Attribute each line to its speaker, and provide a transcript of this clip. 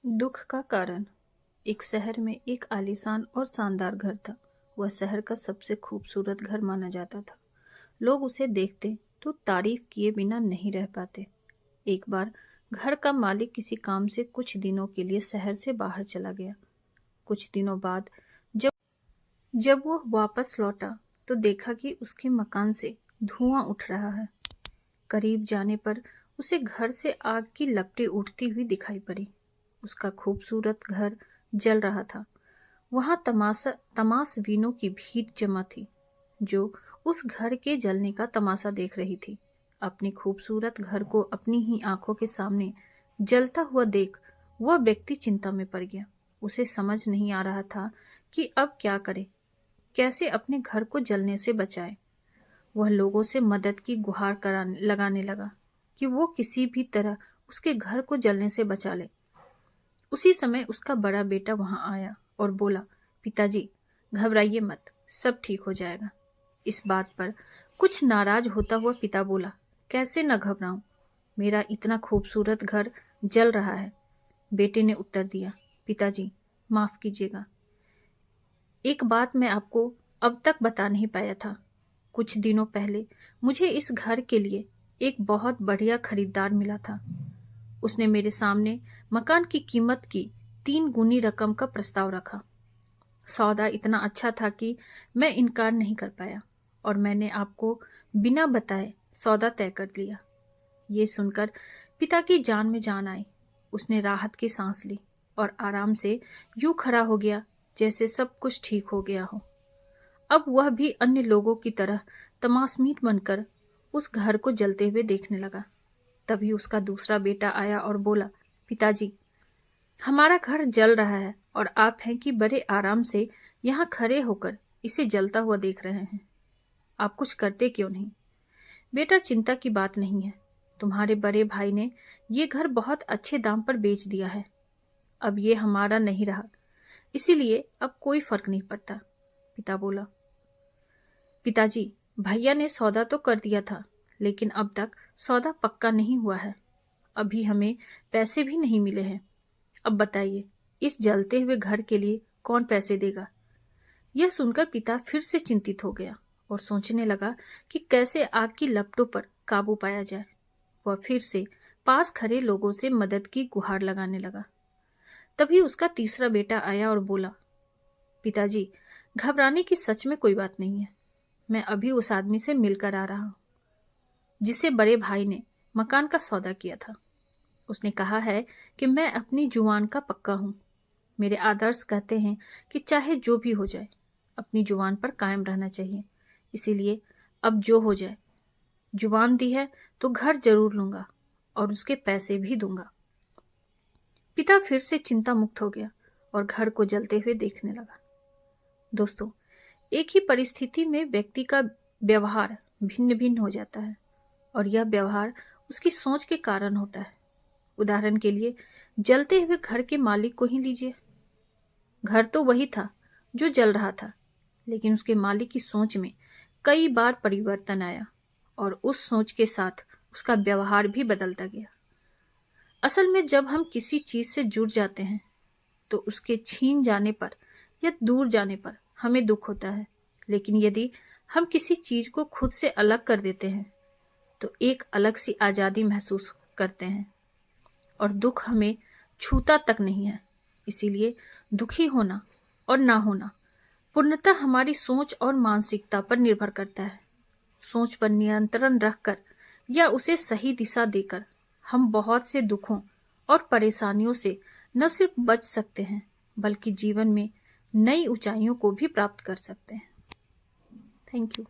Speaker 1: दुख का कारण। एक शहर में एक आलीशान और शानदार घर था। वह शहर का सबसे खूबसूरत घर माना जाता था। लोग उसे देखते तो तारीफ किए बिना नहीं रह पाते। एक बार घर का मालिक किसी काम से कुछ दिनों के लिए शहर से बाहर चला गया। कुछ दिनों बाद जब जब वह वापस लौटा तो देखा कि उसके मकान से धुआं उठ रहा है। करीब जाने पर उसे घर से आग की लपटें उठती हुई दिखाई पड़ी। उसका खूबसूरत घर जल रहा था। वहां तमाशबीनों की भीड़ जमा थी जो उस घर के जलने का तमाशा देख रही थी। अपने खूबसूरत घर को अपनी ही आंखों के सामने जलता हुआ देख वह व्यक्ति चिंता में पड़ गया। उसे समझ नहीं आ रहा था कि अब क्या करे, कैसे अपने घर को जलने से बचाए। वह लोगों से मदद की गुहार लगाने लगा कि वो किसी भी तरह उसके घर को जलने से बचा ले। उसी समय उसका बड़ा बेटा वहां आया और बोला, पिताजी घबराइए मत, सब ठीक हो जाएगा। इस बात पर कुछ नाराज होता हुआ पिता बोला, कैसे न घबराऊं, मेरा इतना खूबसूरत घर जल रहा है। बेटे ने उत्तर दिया, पिताजी माफ कीजिएगा, एक बात मैं आपको अब तक बता नहीं पाया था। कुछ दिनों पहले मुझे इस घर के लिए एक बहुत बढ़िया खरीदार मिला था। उसने मेरे सामने मकान की कीमत की 3 गुनी रकम का प्रस्ताव रखा। सौदा इतना अच्छा था कि मैं इनकार नहीं कर पाया और मैंने आपको बिना बताए सौदा तय कर लिया। ये सुनकर पिता की जान में जान आई। उसने राहत की सांस ली और आराम से यूं खड़ा हो गया जैसे सब कुछ ठीक हो गया हो। अब वह भी अन्य लोगों की तरह तमाशबीन बनकर उस घर को जलते हुए देखने लगा। तभी उसका दूसरा बेटा आया और बोला, पिताजी हमारा घर जल रहा है और आप हैं कि बड़े आराम से यहाँ खड़े होकर इसे जलता हुआ देख रहे हैं। आप कुछ करते क्यों नहीं? बेटा, चिंता की बात नहीं है। तुम्हारे बड़े भाई ने ये घर बहुत अच्छे दाम पर बेच दिया है। अब ये हमारा नहीं रहा, इसीलिए अब कोई फर्क नहीं पड़ता। पिता बोला, पिताजी भैया ने सौदा तो कर दिया था, लेकिन अब तक सौदा पक्का नहीं हुआ है। अभी हमें पैसे भी नहीं मिले हैं। अब बताइए, इस जलते हुए घर के लिए कौन पैसे देगा? यह सुनकर पिता फिर से चिंतित हो गया और सोचने लगा कि कैसे आग की लपटों पर काबू पाया जाए। वह फिर से पास खड़े लोगों से मदद की गुहार लगाने लगा। तभी उसका तीसरा बेटा आया और बोला, पिताजी घबराने की सच में कोई बात नहीं है। मैं अभी उस आदमी से मिलकर आ रहा हूं जिससे बड़े भाई ने मकान का सौदा किया था। उसने कहा है कि मैं अपनी जुबान का पक्का हूं। मेरे आदर्श कहते हैं कि चाहे जो भी हो जाए अपनी जुबान पर कायम रहना चाहिए। इसीलिए अब जो हो जाए, जुबान दी है तो घर जरूर लूंगा और उसके पैसे भी दूंगा। पिता फिर से चिंता मुक्त हो गया और घर को जलते हुए देखने लगा। दोस्तों, एक ही परिस्थिति में व्यक्ति का व्यवहार भिन्न भिन्न हो जाता है और यह व्यवहार उसकी सोच के कारण होता है। उदाहरण के लिए जलते हुए घर के मालिक को ही लीजिए। घर तो वही था जो जल रहा था, लेकिन उसके मालिक की सोच में कई बार परिवर्तन आया और उस सोच के साथ उसका व्यवहार भी बदलता गया। असल में जब हम किसी चीज से जुड़ जाते हैं तो उसके छीन जाने पर या दूर जाने पर हमें दुख होता है, लेकिन यदि हम किसी चीज को खुद से अलग कर देते हैं तो एक अलग सी आजादी महसूस करते हैं और दुख हमें छूता तक नहीं है। इसीलिए दुखी होना और ना होना पूर्णतः हमारी सोच और मानसिकता पर निर्भर करता है। सोच पर नियंत्रण रखकर या उसे सही दिशा देकर हम बहुत से दुखों और परेशानियों से न सिर्फ बच सकते हैं बल्कि जीवन में नई ऊंचाइयों को भी प्राप्त कर सकते हैं। Thank you.